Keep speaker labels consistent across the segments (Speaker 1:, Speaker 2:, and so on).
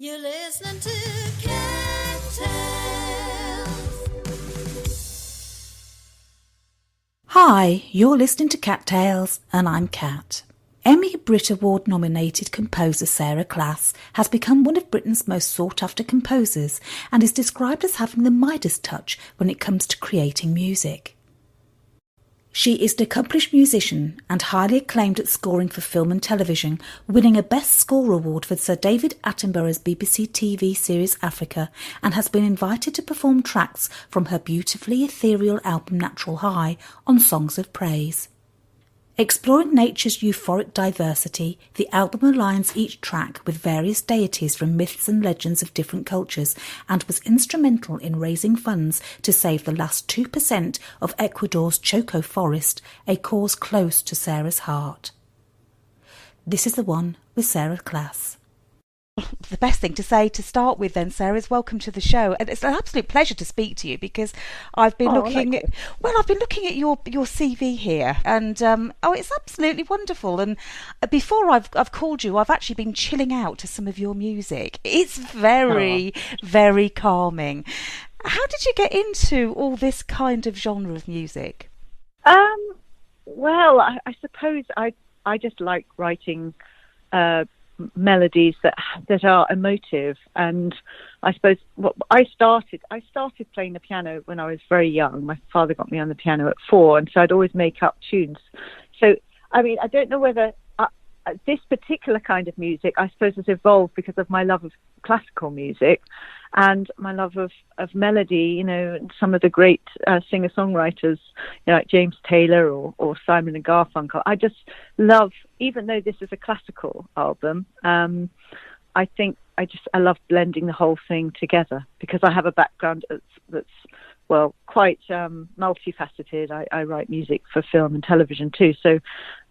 Speaker 1: You're listening to Cat Tales.
Speaker 2: Hi, you're listening to Cat Tales, and I'm Cat. Emmy and Brit Award-nominated composer Sarah Class has become one of Britain's most sought-after composers and is described as having the Midas touch when it comes to creating music. She is an accomplished musician and highly acclaimed at scoring for film and television, winning a Best Score award for Sir David Attenborough's BBC TV series Africa, and has been invited to perform tracks from her beautifully ethereal album Natural High on Songs of Praise. Exploring nature's euphoric diversity, the album aligns each track with various deities from myths and legends of different cultures, and was instrumental in raising funds to save the last 2% of Ecuador's Choco forest, a cause close to Sarah's heart. This is the one with Sarah Class.
Speaker 3: The best thing to say to start with then, Sarah, is welcome to the show. And it's an absolute pleasure to speak to you because I've been looking at your CV here, and it's absolutely wonderful. And before I've called you, I've actually been chilling out to some of your music. It's very, very calming. How did you get into all this kind of genre of music?
Speaker 4: Well, I suppose I just like writing melodies that are emotive, and I suppose I started playing the piano when I was very young. My father got me on the piano at 4, and so I'd always make up tunes. So I mean, I don't know whether this particular kind of music, I suppose, has evolved because of my love of classical music and my love of melody. You know, and some of the great singer-songwriters, like James Taylor or Simon and Garfunkel. I just love, even though this is a classical album, I think I love blending the whole thing together because I have a background that's quite multifaceted. I write music for film and television too. So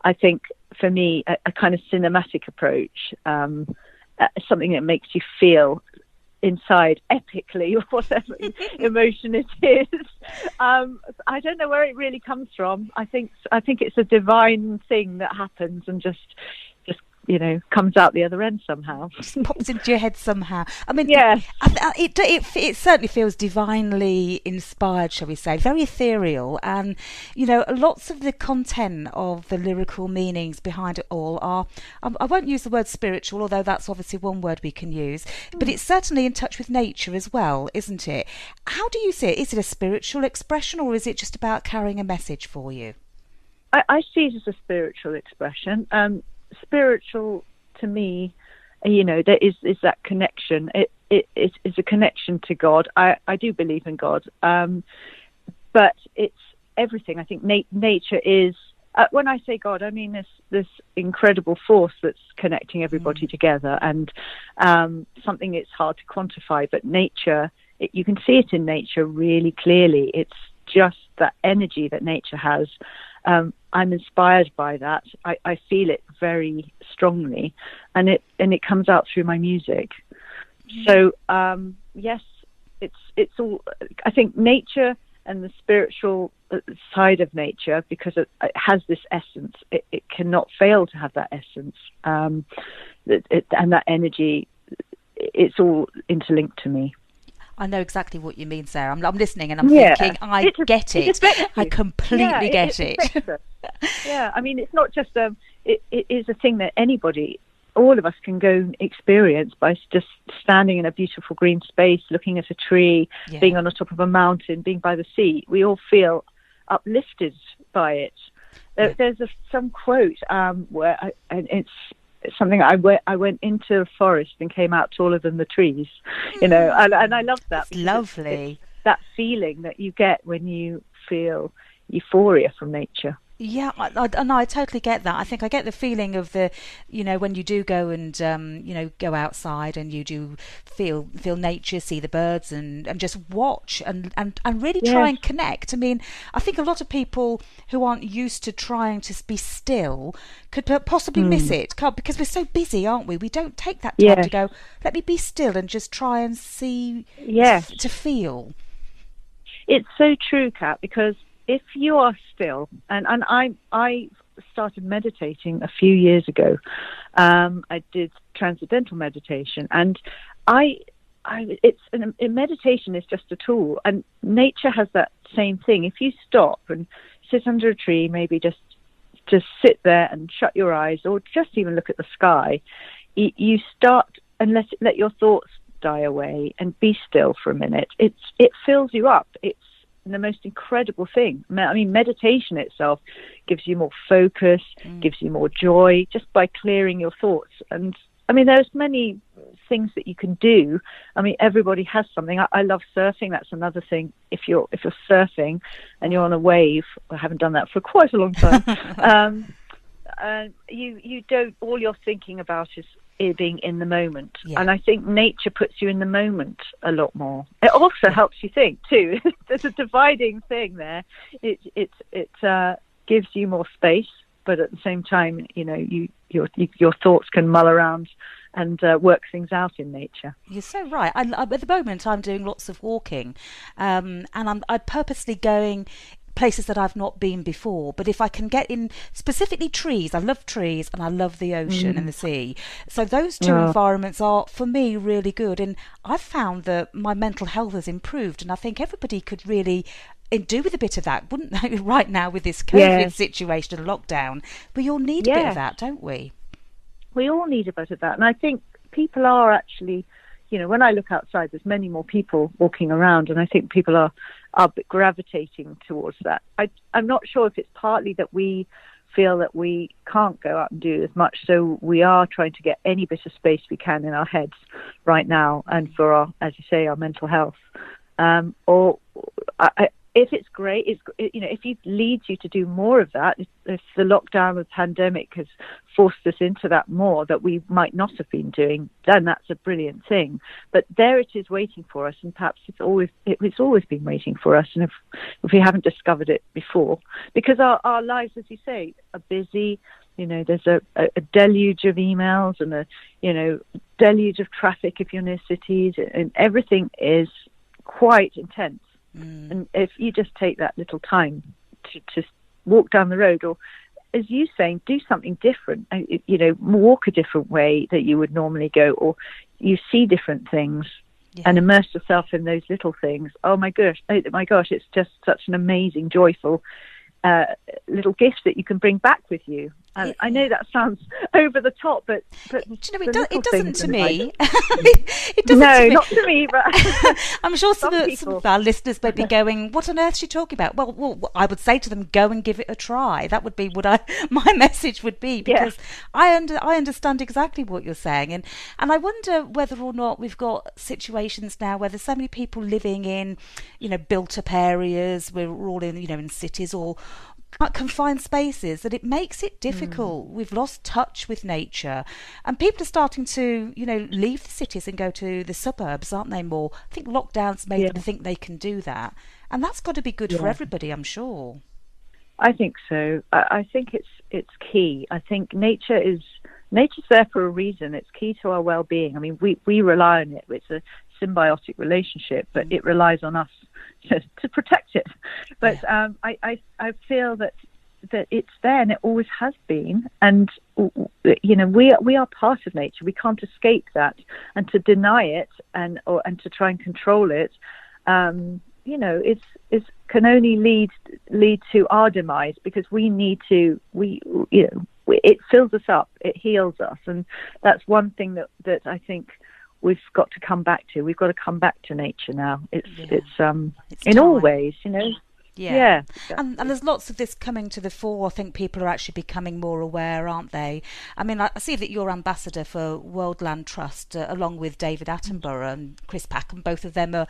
Speaker 4: I think for me, a kind of cinematic approach, something that makes you feel inside epically, or whatever emotion it is. I don't know where it really comes from. I think it's a divine thing that happens and just comes out the other end somehow.
Speaker 3: Just pops into your head somehow. I mean,
Speaker 4: yeah,
Speaker 3: it certainly feels divinely inspired, shall we say, very ethereal, and lots of the content of the lyrical meanings behind it all are. I won't use the word spiritual, although that's obviously one word we can use, but it's certainly in touch with nature as well, isn't it? How do you see it? Is it a spiritual expression, or is it just about carrying a message for you?
Speaker 4: I see it as a spiritual expression. Spiritual to me, there is that connection. It is a connection to God. I do believe in God, but it's everything. I think nature is. When I say God, I mean this incredible force that's connecting everybody together, and something it's hard to quantify. But nature, you can see it in nature really clearly. It's just that energy that nature has. I'm inspired by that. I feel it very strongly, and it comes out through my music. So yes, it's all. I think nature and the spiritual side of nature, because it has this essence. It cannot fail to have that essence, and that energy. It's all interlinked to me.
Speaker 3: I know exactly what you mean, Sarah. I'm listening and I'm thinking, I get it. I completely get it.
Speaker 4: Yeah, I mean, it's not just it is a thing that all of us can go and experience by just standing in a beautiful green space, looking at a tree, being on the top of a mountain, being by the sea. We all feel uplifted by it. There's some quote where it's something I went into a forest and came out taller than the trees, and I love that.
Speaker 3: It's lovely.
Speaker 4: It's that feeling that you get when you feel euphoria from nature.
Speaker 3: Yeah, I totally get that. I think I get the feeling of when you do go and go outside and you do feel nature, see the birds and just watch and really try and connect. I mean, I think a lot of people who aren't used to trying to be still could possibly miss it because we're so busy, aren't we? We don't take that time to go, let me be still and just try and see, to feel. It's
Speaker 4: so true, Kat, because if you are still, and I started meditating a few years ago. I did transcendental meditation, and meditation is just a tool, and nature has that same thing. If you stop and sit under a tree, maybe just sit there and shut your eyes, or just even look at the sky, you start and let your thoughts die away and be still for a minute. It fills you up. It's the most incredible thing. I mean, meditation itself gives you more focus, gives you more joy, just by clearing your thoughts. And I mean, there's many things that you can do. I mean, everybody has something. I love surfing. That's another thing. If you're surfing and you're on a wave, I haven't done that for quite a long time. You don't. All you're thinking about is being in the moment. Yeah. And I think nature puts you in the moment a lot more. It also helps you think too. There's a dividing thing there. It gives you more space, but at the same time, you know, your thoughts can mull around and work things out in nature.
Speaker 3: You're so right. At the moment, I'm doing lots of walking, and I'm purposely going places that I've not been before. But if I can get in specifically trees, I love trees and I love the ocean and the sea. So those two environments are, for me, really good. And I've found that my mental health has improved, and I think everybody could really do with a bit of that, wouldn't they, right now with this COVID situation and lockdown? We all need a bit of that, don't we?
Speaker 4: We all need a bit of that. And I think people are actually, you know, when I look outside, there's many more people walking around, and I think people are gravitating towards that. I'm not sure if it's partly that we feel that we can't go out and do as much, so we are trying to get any bit of space we can in our heads right now, and for our, as you say, our mental health. If it's great, you know, if it leads you to do more of that, if the lockdown of the pandemic has forced us into that more that we might not have been doing, then that's a brilliant thing. But there it is waiting for us, and perhaps it's always been waiting for us. And if we haven't discovered it before, because our lives, as you say, are busy. You know, there's a deluge of emails and a deluge of traffic if you're near cities, and everything is quite intense. And if you just take that little time to walk down the road, or as you saying, do something different, you know, walk a different way that you would normally go, or you see different things and immerse yourself in those little things. Oh my gosh, it's just such an amazing, joyful little gift that you can bring back with you. And I know that sounds over the top, but
Speaker 3: do you know, it doesn't to me.
Speaker 4: It doesn't to me. Not to me, but
Speaker 3: I'm sure some of our listeners may be going, what on earth is she talking about? Well, I would say to them, go and give it a try. That would be what my message would be, because I understand exactly what you're saying, and I wonder whether or not we've got situations now where there's so many people living in, you know, built-up areas. We're all in, you know, in cities or confined spaces, that it makes it difficult. We've lost touch with nature, and people are starting to, you know, leave the cities and go to the suburbs, aren't they, more? I think lockdowns made them think they can do that, and that's got to be good for everybody, I'm sure.
Speaker 4: I think so. I think it's key. I think nature's there for a reason. It's key to our well-being. I mean, we rely on it. It's a symbiotic relationship, but it relies on us to protect it. But I feel that it's there, and it always has been. And you know, we are part of nature. We can't escape that, and to deny it and to try and control it, you know, it can only lead to our demise, because it fills us up, it heals us, and that's one thing that I think we've got to come back to. We've got to come back to nature now. It's in all ways, you know. Yeah.
Speaker 3: And there's lots of this coming to the fore. I think people are actually becoming more aware, aren't they? I mean, I see that you're ambassador for World Land Trust, along with David Attenborough and Chris Packham. Both of them are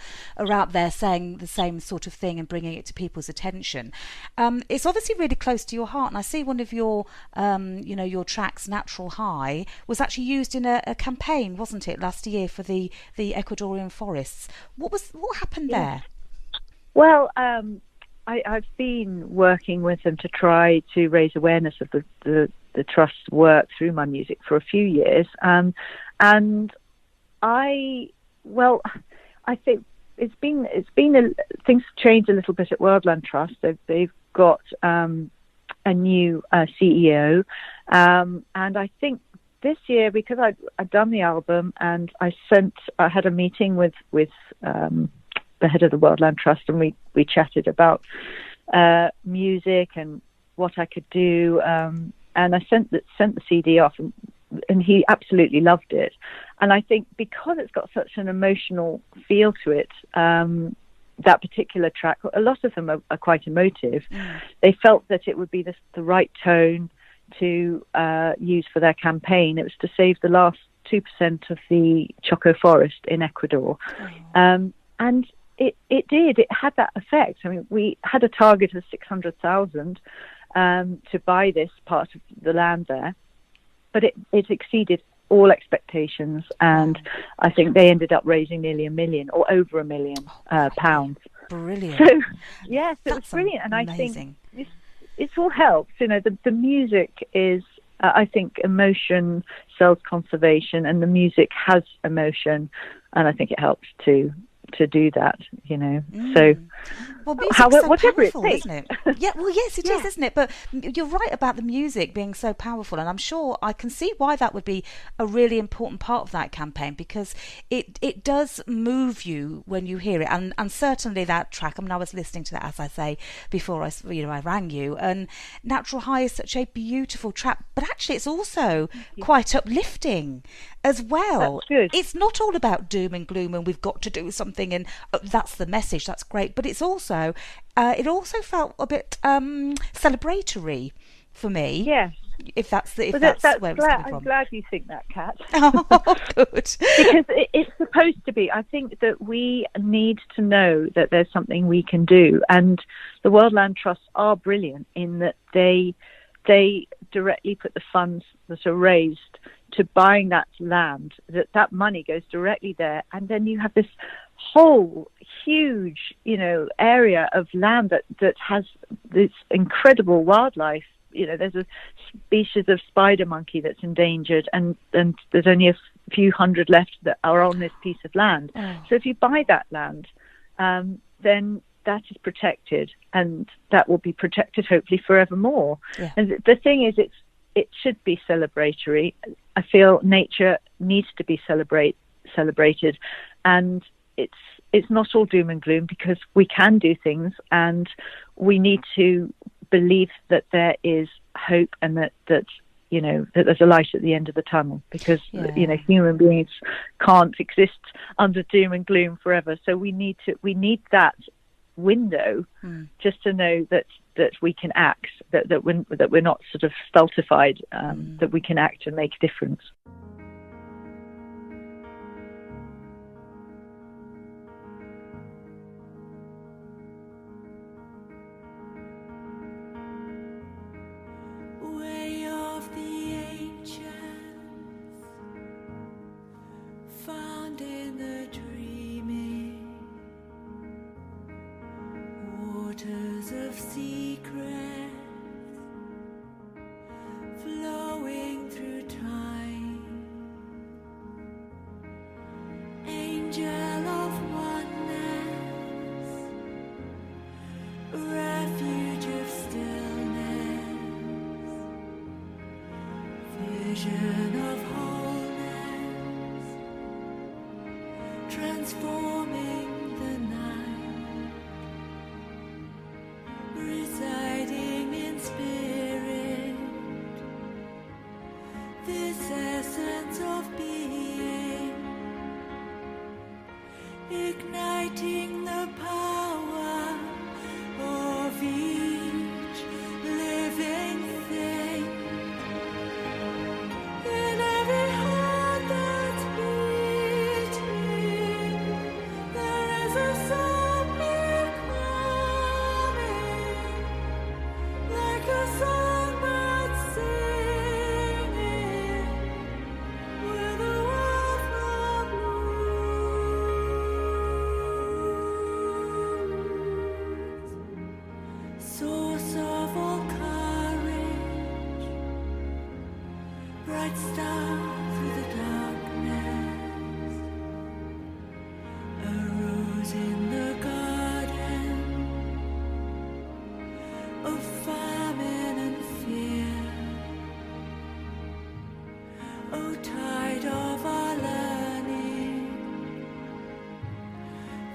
Speaker 3: out there saying the same sort of thing and bringing it to people's attention. It's obviously really close to your heart, and I see one of your, your tracks, Natural High, was actually used in a campaign, wasn't it, last year for the Ecuadorian forests. What happened there?
Speaker 4: Well, I've been working with them to try to raise awareness of the Trust's work through my music for a few years, and I think it's been things have changed a little bit at World Land Trust. They've got a a new CEO, and I think this year, because I'd done the album and I had a meeting with the head of the Worldland Trust, and we chatted about music and what I could do, and I sent the CD off, and he absolutely loved it. And I think because it's got such an emotional feel to it, that particular track, a lot of them are quite emotive. They felt that it would be the right tone to use for their campaign. It was to save the last 2% of the Choco forest in Ecuador. And it did. It had that effect. I mean, we had a target of 600,000 to buy this part of the land there, but it exceeded all expectations, and I think they ended up raising nearly £1 million or over £1 million pounds.
Speaker 3: Brilliant.
Speaker 4: So yes, it was brilliant, and
Speaker 3: amazing.
Speaker 4: I think it's all helps. You know, the music is, I think, emotion sells conservation, and the music has emotion, and I think it helps to do that. You know, so.
Speaker 3: Well, music's so
Speaker 4: whatever
Speaker 3: powerful,
Speaker 4: it takes.
Speaker 3: isn't it? Yeah, well, yes, it is, isn't it? But you're right about the music being so powerful, and I'm sure I can see why that would be a really important part of that campaign, because it does move you when you hear it, and certainly that track. I mean, I was listening to that, as I say, before I rang you, and Natural High is such a beautiful track, but actually it's also quite uplifting as well.
Speaker 4: That's good.
Speaker 3: It's not all about doom and gloom and we've got to do something, and that's the message. That's great, but it's also it also felt a bit celebratory for me.
Speaker 4: Yes.
Speaker 3: If that's where it was coming from.
Speaker 4: I'm glad you think that, Kat.
Speaker 3: Oh, good.
Speaker 4: Because it's supposed to be. I think that we need to know that there's something we can do, and the Worldland Trusts are brilliant in that they directly put the funds that are raised to buying that land. That money goes directly there, and then you have this whole huge, area of land that has this incredible wildlife. There's a species of spider monkey that's endangered, and there's only a few hundred left that are on this piece of land. So if you buy that land, then that is protected, and that will be protected hopefully forevermore. Yeah. And the thing is, it should be celebratory. I feel nature needs to be celebrated, and it's not all doom and gloom, because we can do things, and we need to believe that there is hope, and that there's a light at the end of the tunnel, because human beings can't exist under doom and gloom forever. So we need that window just to know that we can act, that we're not sort of stultified, that we can act and make a difference.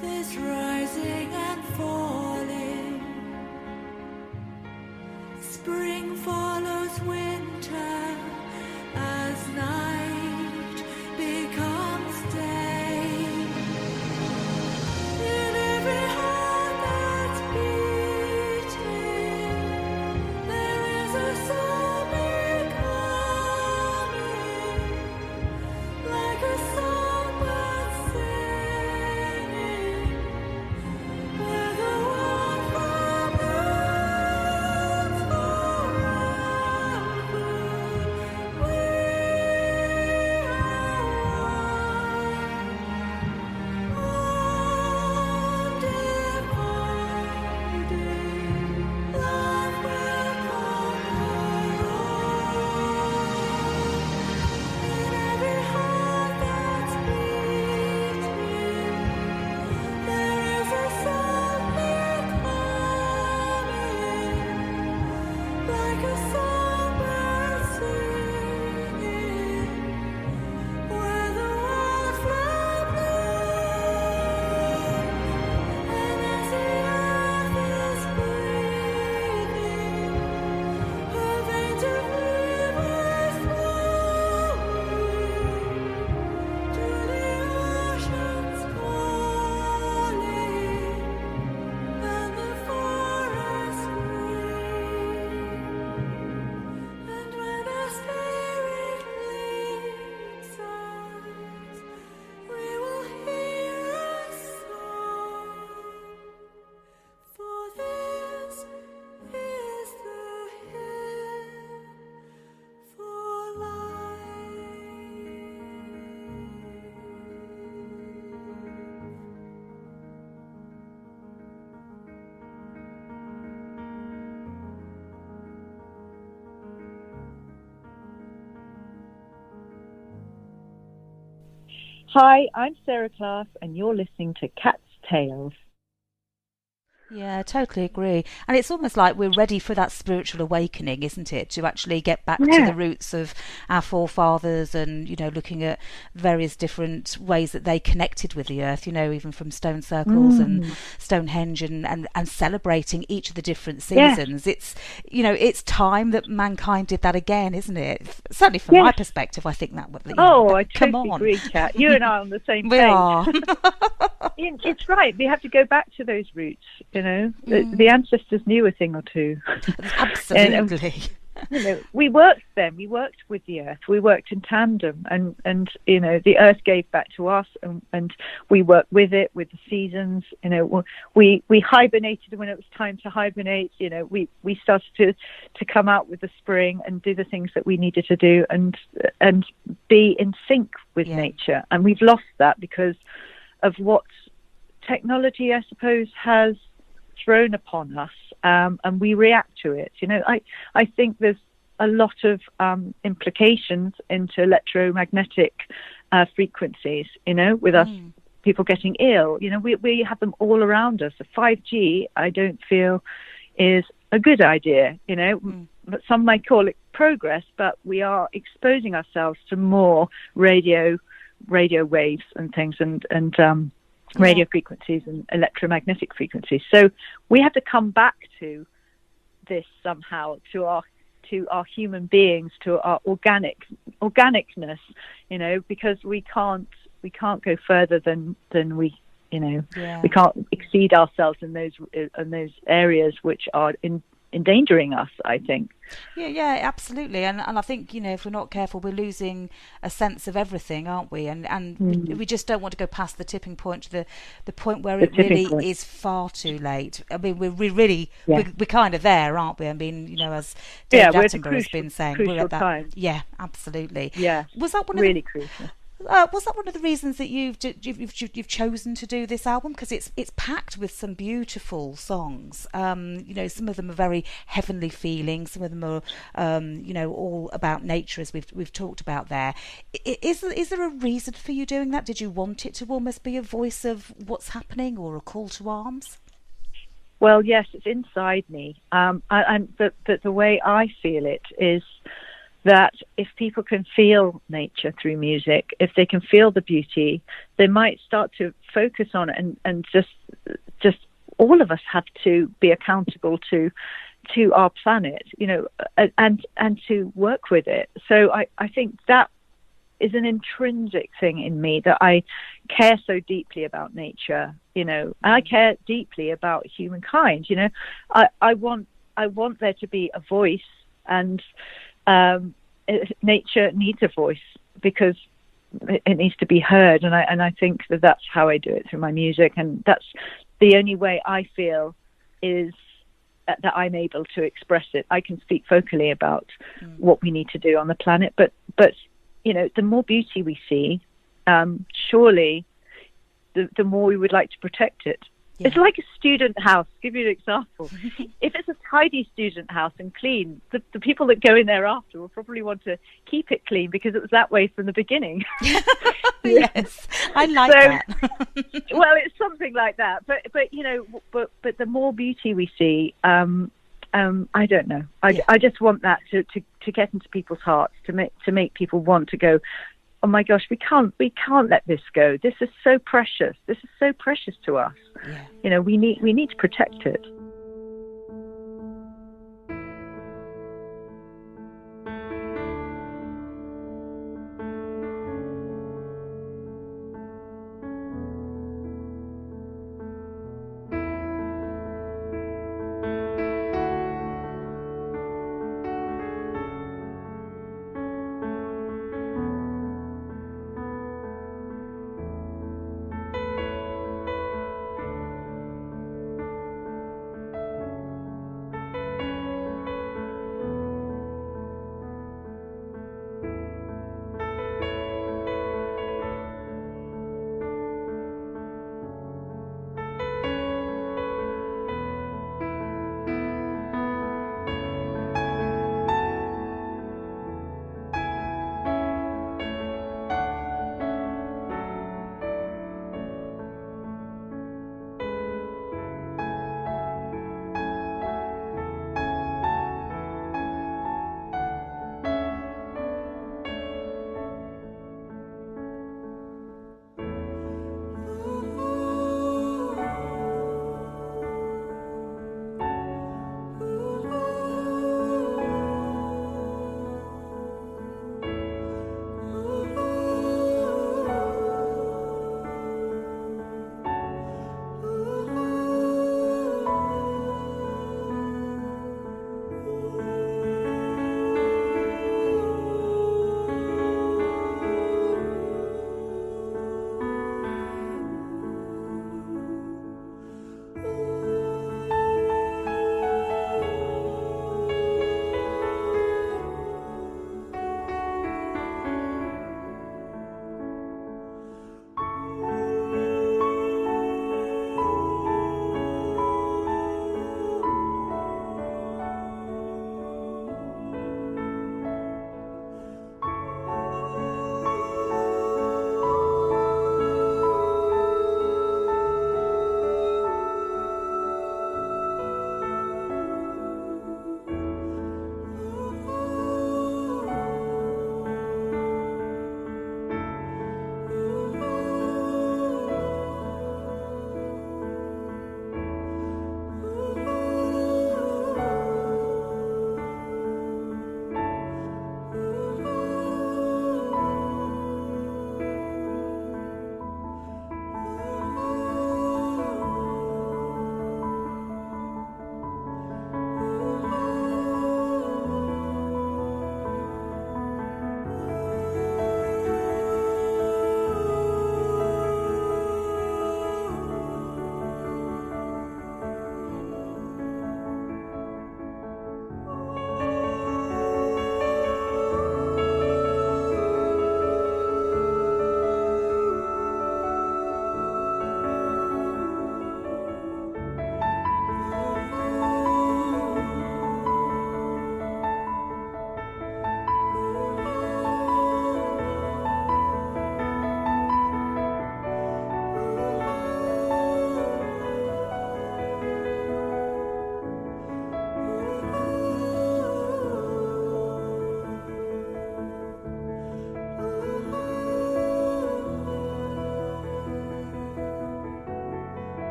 Speaker 1: this rising and falling. Spring follows winter as night becomes day. In every heart that's beating, there is a soul becoming, like a songbird singing, where the wildflower blooms forever. We like a songbird singing, where the wildflower blooms, and as the earth is breathing, her veins of rivers flowing, to the oceans calling, and the forests ring. And when our spirit leads us, we will hear a song. For this is the hymn for life.
Speaker 4: Hi, I'm Sarah Class, and you're listening to Cat's Tales.
Speaker 3: Yeah, totally agree. And it's almost like we're ready for that spiritual awakening, isn't it? To actually get back to
Speaker 4: Yeah.
Speaker 3: the roots of our forefathers and, looking at various different ways that they connected with the earth, even from stone circles and Stonehenge and celebrating each of the different
Speaker 4: Yeah.
Speaker 3: seasons. It's time that mankind did that again, isn't it? Certainly from my
Speaker 4: Yes.
Speaker 3: perspective, I think that.
Speaker 4: I
Speaker 3: come
Speaker 4: totally
Speaker 3: on.
Speaker 4: agree, Kat. You and I are on the same
Speaker 3: We
Speaker 4: page.
Speaker 3: are.
Speaker 4: It's right. We have to go back to those roots. The ancestors knew a thing or two.
Speaker 3: Absolutely.
Speaker 4: We worked then. We worked with the earth. We worked in tandem, and the earth gave back to us, and we worked with it, with the seasons. We hibernated when it was time to hibernate. We started to come out with the spring and do the things that we needed to do, and be in sync with nature. And we've lost that because of what technology, I suppose, has thrown upon us, and we react to it. I think there's a lot of implications into electromagnetic frequencies, with us people getting ill. We have them all around us. 5G, I don't feel, is a good idea, but some might call it progress, but we are exposing ourselves to more radio waves and things, and radio frequencies and electromagnetic frequencies. So we have to come back to this somehow, to our human beings, to our organicness, because we can't go further than we we can't exceed ourselves in those areas which are endangering us, I think.
Speaker 3: Yeah, absolutely. And I think, if we're not careful, we're losing a sense of everything, aren't we? And we just don't want to go past the tipping point, to the point where it really is far too late. I mean, we're kind of there, aren't we? I mean, as David Attenborough has been saying, we're at that time. Yeah, absolutely.
Speaker 4: Yeah.
Speaker 3: Was that crucial? Was that one of the reasons that you've chosen to do this album? Because it's packed with some beautiful songs. Some of them are very heavenly feeling. Some of them are, all about nature, as we've talked about there. Is there a reason for you doing that? Did you want it to almost be a voice of what's happening, or a call to arms?
Speaker 4: Well, yes, it's inside me. And the way I feel it is that if people can feel nature through music, if they can feel the beauty, they might start to focus on it, and just all of us have to be accountable to our planet, and to work with it. So I think that is an intrinsic thing in me, that I care so deeply about nature, and I care deeply about humankind. I want there to be a voice, and nature needs a voice because it needs to be heard, and I think that's how I do it, through my music, and that's the only way I feel is that I'm able to express it. I can speak vocally about what we need to do on the planet, but the more beauty we see, surely the more we would like to protect it. Yeah. It's like a student house. I'll give you an example. If it's a tidy student house and clean, the people that go in there after will probably want to keep it clean because it was that way from the beginning.
Speaker 3: Yes, I like that.
Speaker 4: Well, it's something like that. But the more beauty we see, I don't know. I just want that to get into people's hearts, to make people want to go, oh my gosh, we can't let this go. This is so precious. This is so precious to us. Yeah. We need to protect it.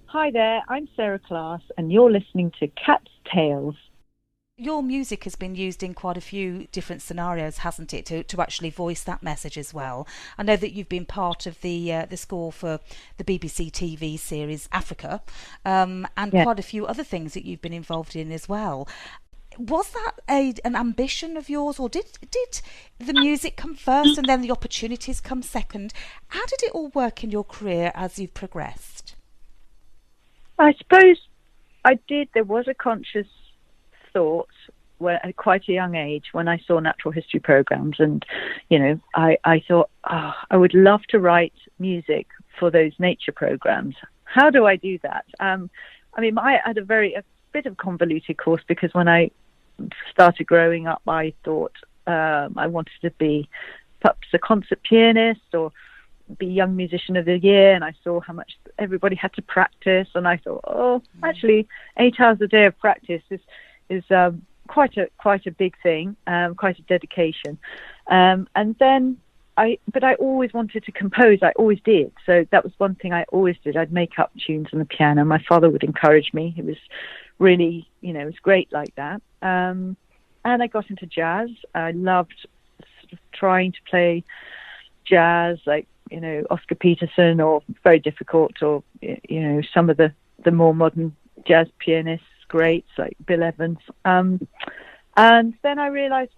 Speaker 4: Hi there, I'm Sarah Class, and you're listening to Cat's Tales.
Speaker 3: Your music has been used in quite a few different scenarios, hasn't it, to actually voice that message as well? I know that you've been part of the score for the BBC TV series Africa, and quite a few other things that you've been involved in as well. Was that an ambition of yours, or did the music come first and then the opportunities come second? How did it all work in your career as you've progressed?
Speaker 4: I suppose I did. There was a conscious thought at quite a young age when I saw natural history programs, and I thought, I would love to write music for those nature programs. How do I do that? I had a bit of convoluted course, because when I started growing up, I thought I wanted to be perhaps a concert pianist or be Young Musician of the Year, and I saw how much everybody had to practice, and I thought, actually 8 hours a day of practice is quite a big thing, quite a dedication. And then I always wanted to compose. I always did. So that was one thing I always did. I'd make up tunes on the piano. My father would encourage me. He was really, it was great like that. And I got into jazz. I loved sort of trying to play jazz, like, Oscar Peterson, or very difficult, or, some of the more modern jazz pianists, greats like Bill Evans. And then I realized,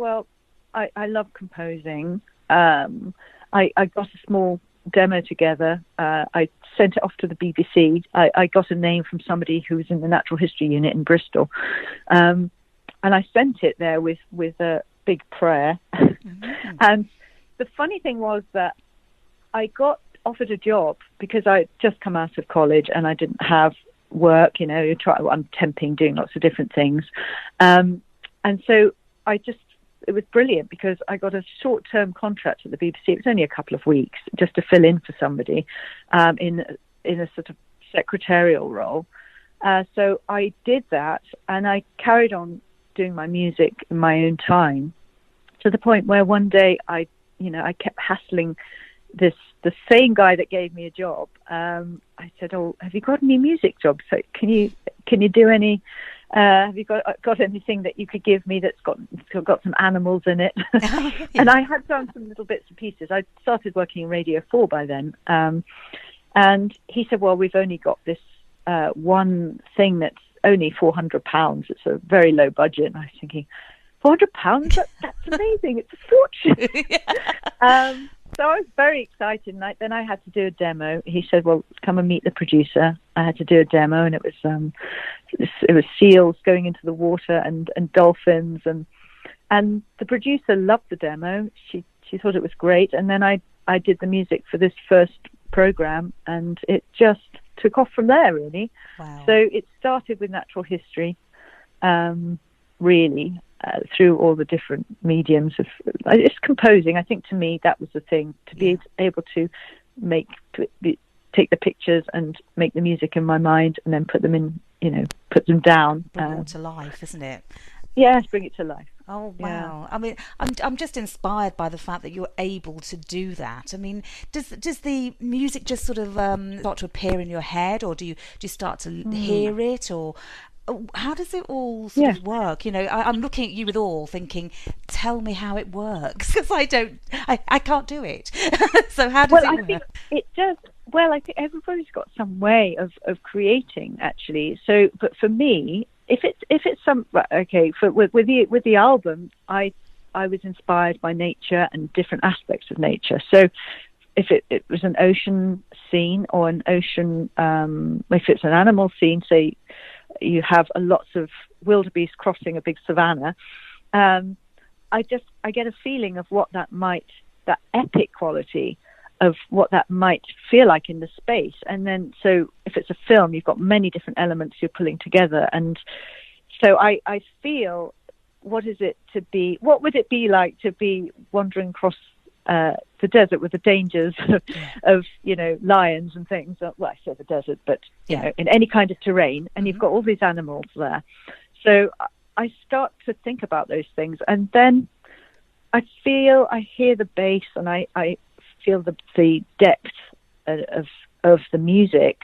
Speaker 4: I love composing. I got a small demo together. I sent it off to the BBC. I got a name from somebody who was in the natural history unit in Bristol. And I sent it there with a big prayer. Mm-hmm. And the funny thing was that I got offered a job, because I'd just come out of college and I didn't have work. I'm temping, doing lots of different things. And so it was brilliant, because I got a short-term contract at the BBC. It was only a couple of weeks, just to fill in for somebody in a sort of secretarial role. So I did that, and I carried on doing my music in my own time, to the point where one day I kept hassling the same guy that gave me a job. I said, have you got any music jobs? So can you do any? Have you got anything that you could give me that's got some animals in it? And I had done some little bits and pieces. I started working in Radio 4 by then. And he said, well, we've only got this one thing that's only £400. It's a very low budget. And I was thinking, £400? That's amazing. It's a fortune. So I was very excited, and then I had to do a demo. He said, well, come and meet the producer. I had to do a demo, and it was seals going into the water and dolphins, and the producer loved the demo. She thought it was great, and then I did the music for this first program, and it just took off from there, really. Wow. So it started with natural history, really. Through all the different mediums of it's composing. I think, to me, that was the thing, to be able to take the pictures and make the music in my mind, and then put them in, put them down.
Speaker 3: Bring it to life, isn't it?
Speaker 4: Yes, bring it to life.
Speaker 3: Oh wow! Yeah. I mean, I'm just inspired by the fact that you're able to do that. I mean, does the music just sort of start to appear in your head, or do you start to hear it, or how does it all sort of work? I'm looking at you with awe, thinking, tell me how it works, because I can't do it. So how does it work? I think
Speaker 4: it does. Well, I think everybody's got some way of creating, actually. So, but for me, if it's some with the album, I was inspired by nature and different aspects of nature. So, if it was an ocean scene, or an ocean, if it's an animal scene, say you have lots of wildebeest crossing a big savanna, I get a feeling of what that epic quality of what that might feel like in the space. And then, so if it's a film, you've got many different elements you're pulling together. And so I feel, what would it be like to be wandering across the desert with the dangers of lions and things. Well, I say the desert, but in any kind of terrain, and you've got all these animals there. So I start to think about those things, and then I hear the bass, and I feel the depth of the music,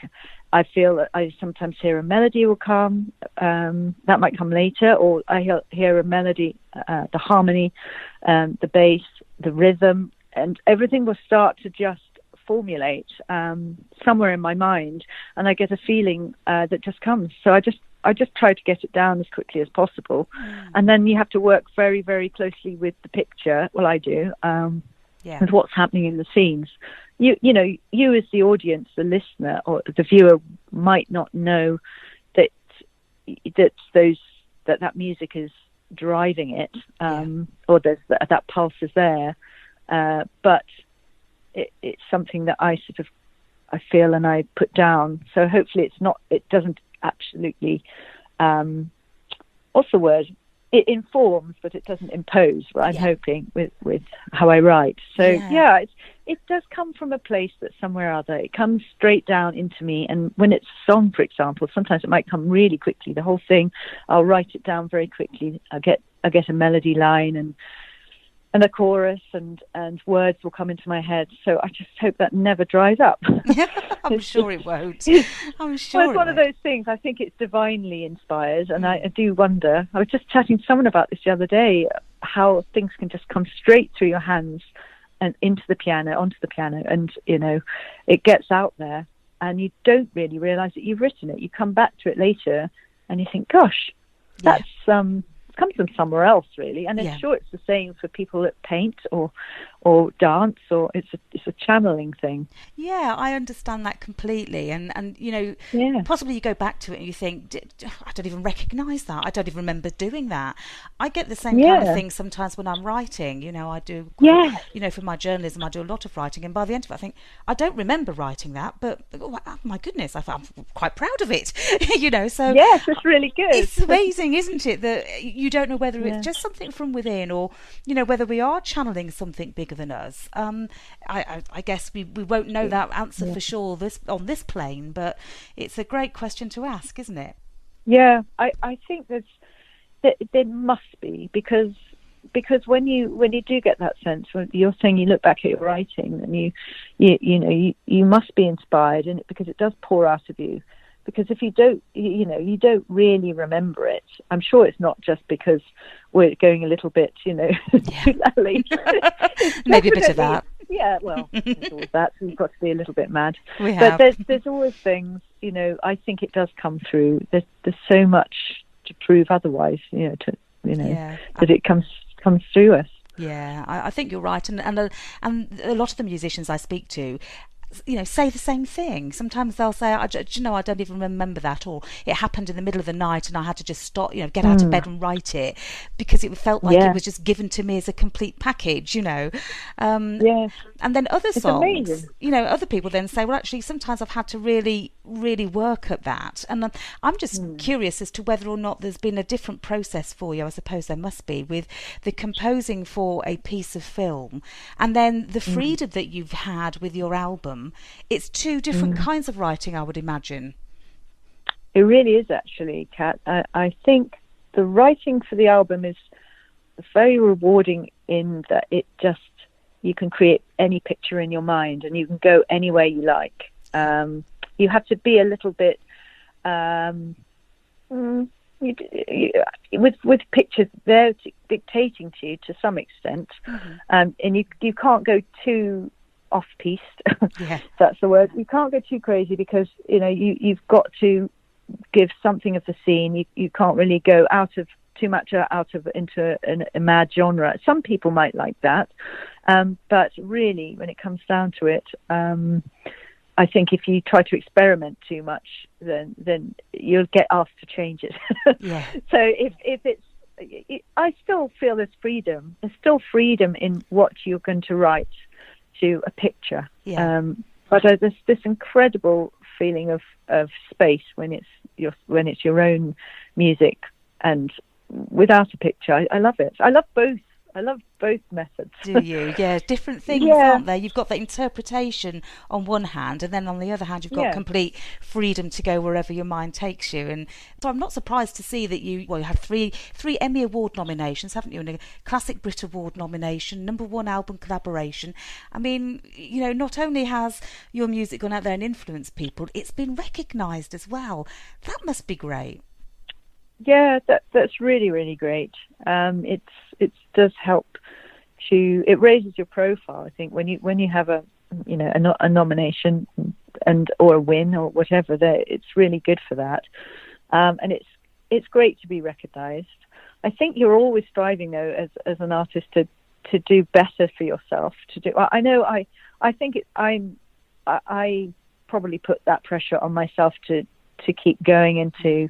Speaker 4: I feel that I sometimes hear a melody will come, that might come later, or I hear a melody, the harmony, the bass, the rhythm, and everything will start to just formulate somewhere in my mind, and I get a feeling that just comes. So I just try to get it down as quickly as possible, and then you have to work very, very closely with the picture. Well, I do, with what's happening in the scenes. You as the audience, the listener or the viewer might not know that that music is driving it, or that pulse is there, but it's something that I feel and I put down. So hopefully it doesn't absolutely, what's the word? It informs, but it doesn't impose. Well, I'm hoping with how I write. So it does come from a place that's somewhere or other. It comes straight down into me. And when it's a song, for example, sometimes it might come really quickly. The whole thing, I'll write it down very quickly. I get a melody line and a chorus, and words will come into my head. So I just hope that never dries up.
Speaker 3: I'm sure it won't. I'm sure
Speaker 4: well, it's one of those things. I think it's divinely inspired, and I do wonder. I was just chatting to someone about this the other day, how things can just come straight through your hands and onto the piano, and it gets out there, and you don't really realise that you've written it. You come back to it later, and you think, "Gosh, that's comes from somewhere else, really." And I'm sure it's the same for people that paint or dance, or it's a channeling thing.
Speaker 3: Yeah, I understand that completely, and possibly you go back to it and you think, I don't even recognise that. I don't even remember doing that. I get the same kind of thing sometimes when I'm writing. I do. For my journalism, I do a lot of writing, and by the end of it, I think I don't remember writing that, but oh my goodness, I'm quite proud of it. So
Speaker 4: yes, it's really good.
Speaker 3: It's amazing, isn't it, that you don't know whether it's just something from within, or whether we are channeling something bigger than us. I guess we won't know that answer for sure on this plane, but it's a great question to ask, isn't it?
Speaker 4: Yeah, I think there must be, because when you do get that sense, when you're saying you look back at your writing and you must be inspired, and because it does pour out of you. Because if you don't, you don't really remember it. I'm sure it's not just because we're going a little bit, too lally.
Speaker 3: Maybe a bit of that.
Speaker 4: Yeah, well, there's always that. So you've got to be a little bit mad.
Speaker 3: We have.
Speaker 4: But there's always things, I think it does come through. There's so much to prove otherwise, that it comes through us.
Speaker 3: Yeah, I think you're right, and a lot of the musicians I speak to, say the same thing. Sometimes they'll say, I don't even remember that, or it happened in the middle of the night and I had to just stop, get out of bed and write it, because it felt like it was just given to me as a complete package, And then other songs, other people then say, well, actually, sometimes I've had to really, really work at that. And I'm just curious as to whether or not there's been a different process for you. I suppose there must be, with the composing for a piece of film, and then the freedom that you've had with your album. It's two different kinds of writing, I would imagine.
Speaker 4: It really is, actually, Kat. I think the writing for the album is very rewarding in that you can create any picture in your mind, and you can go anywhere you like. You have to be a little bit with pictures, they're dictating to you to some extent, and you can't go too off-piste. That's the word. You can't go too crazy, because you've got to give something of the scene. You can't really go too much into a mad genre. Some people might like that, but really, when it comes down to it, I think if you try to experiment too much, then you'll get asked to change it. So if it's, I still feel there's freedom. There's still freedom in what you're going to write to a picture. But there's this incredible feeling of space when it's your own music, and without a picture. I love it. I love both. I love both methods.
Speaker 3: Do you? Yeah, different things, aren't there? You've got the interpretation on one hand, and then on the other hand, you've got complete freedom to go wherever your mind takes you. And so I'm not surprised to see that you have three Emmy Award nominations, haven't you? And a Classic Brit Award nomination, #1 album collaboration. I mean, not only has your music gone out there and influenced people, it's been recognised as well. That must be great.
Speaker 4: Yeah, that's really, really great. It does help it raises your profile. I think when you have a nomination or a win or whatever, it's really good for that. And it's great to be recognised. I think you're always striving though as an artist to do better for yourself. I think I probably put that pressure on myself to keep going into.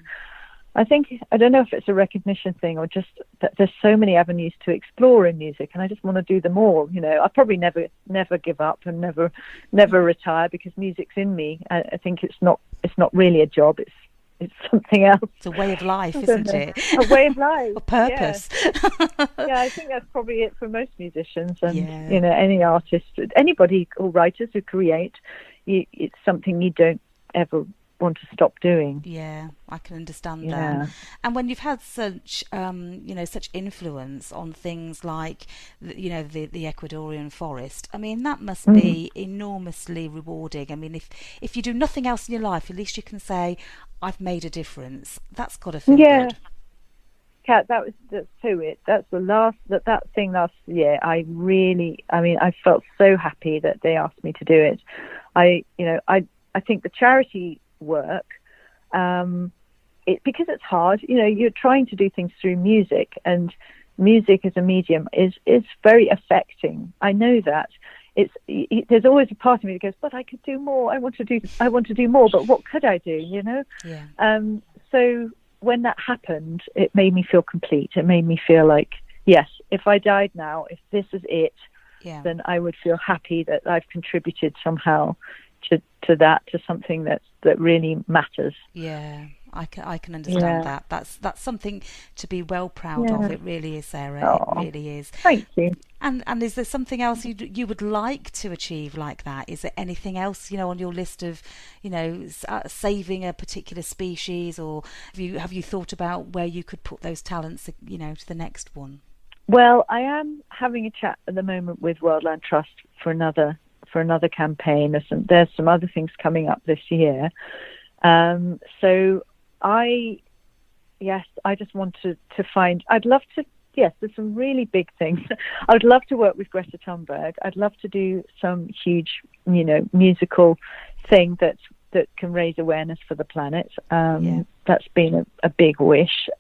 Speaker 4: I don't know if it's a recognition thing or just that there's so many avenues to explore in music, and I just want to do them all. I'll probably never give up and never retire, because music's in me. I think it's not really a job. It's something else.
Speaker 3: It's a way of life, isn't it?
Speaker 4: A way of life.
Speaker 3: A purpose.
Speaker 4: Yeah, I think that's probably it for most musicians and any artist, anybody or writers who create. It's something you don't ever want to stop doing.
Speaker 3: Yeah, I can understand that. And when you've had such such influence on things like the Ecuadorian forest, I mean, that must be enormously rewarding. I mean, if you do nothing else in your life, at least you can say, I've made a difference. That's got to feel good.
Speaker 4: Kat, that's so it. That's that thing last year. I felt so happy that they asked me to do it. I think the charity work, because it's hard. You're trying to do things through music, and music as a medium is very affecting. I know that. There's always a part of me that goes, but I could do more. I want to do more, but what could I do?
Speaker 3: Yeah.
Speaker 4: So when that happened, it made me feel complete. It made me feel like, yes, if I died now, if this is it, then I would feel happy that I've contributed somehow to something that really matters.
Speaker 3: Yeah, I can understand that. That's something to be well proud of. It really is, Sarah. It really is.
Speaker 4: Thank you.
Speaker 3: And is there something else you would like to achieve like that? Is there anything else on your list of saving a particular species, or have you thought about where you could put those talents to the next one?
Speaker 4: Well, I am having a chat at the moment with Wildland Trust for another campaign. There's some other things coming up this year. So I just want to find. I'd love to. Yes, there's some really big things. I'd love to work with Greta Thunberg. I'd love to do some huge, musical thing that can raise awareness for the planet. That's been a big wish.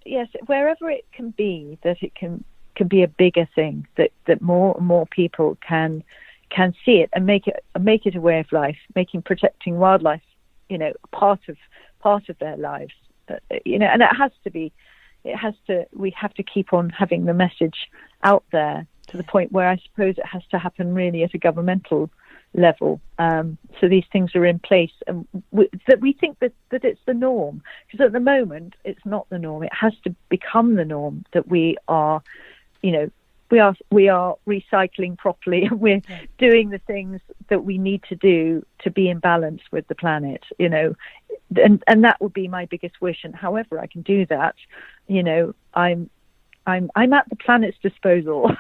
Speaker 4: Yes, wherever it can be, that it can be a bigger thing, that more and more people can see it and make it a way of life, making protecting wildlife, part of their lives. And we have to keep on having the message out there to the point where I suppose it has to happen really at a governmental level. So these things are in place, and that we think that it's the norm, because at the moment it's not the norm. It has to become the norm that we are recycling properly, and we're doing the things that we need to do to be in balance with the planet, and that would be my biggest wish. And however I can do that, I'm at the planet's disposal.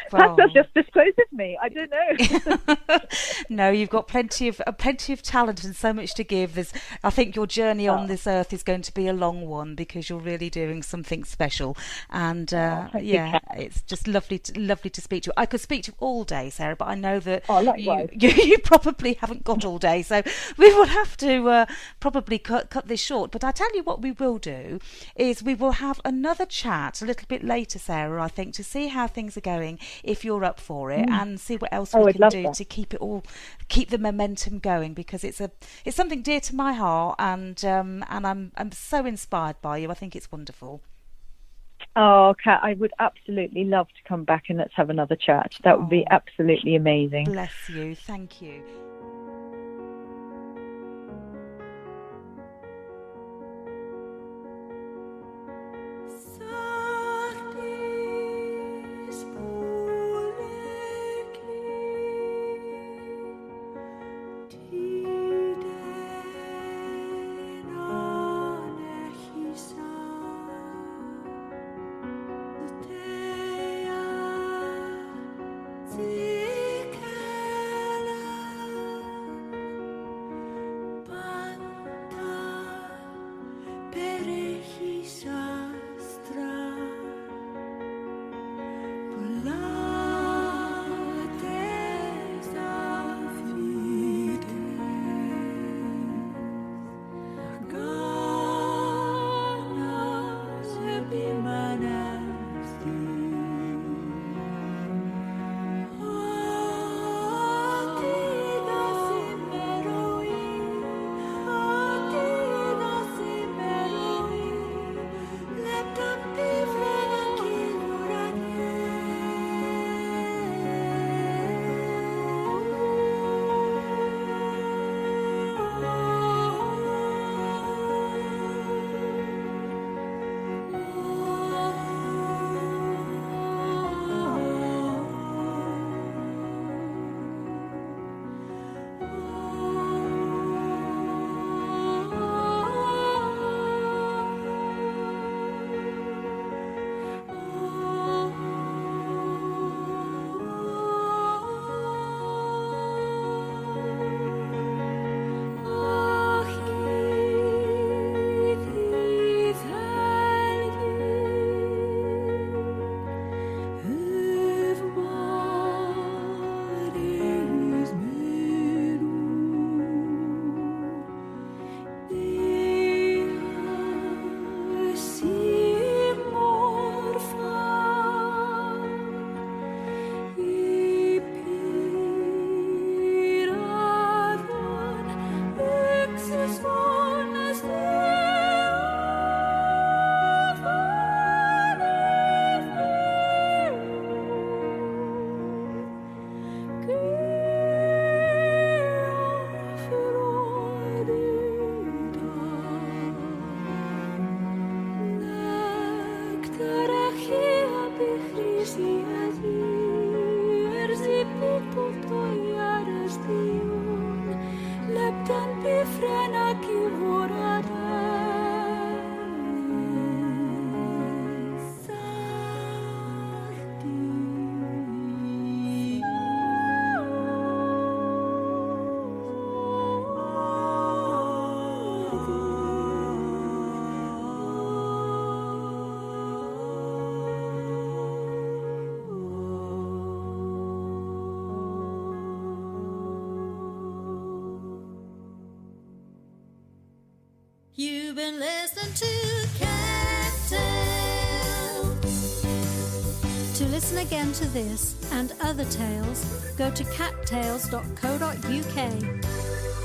Speaker 4: Perhaps they'll just dispose of me. I don't know.
Speaker 3: No, you've got plenty of talent and so much to give. I think your journey on this earth is going to be a long one, because you're really doing something special. And it's just lovely to speak to you. I could speak to you all day, Sarah, but I know that you probably haven't got all day, so we will have to probably cut this short. But I tell you what we will do is we will have another chat a little bit later, Sarah, I think, to see how things are going, if you're up for it, and see what else we can do to keep the momentum going, because it's something dear to my heart, and I'm so inspired by you. I think it's wonderful.
Speaker 4: Oh, Kat, I would absolutely love to come back and let's have another chat. That would be absolutely amazing.
Speaker 3: Bless you. Thank you.
Speaker 1: You've been listening to Cat Tales.
Speaker 5: To listen again to this and other tales, go to cattales.co.uk.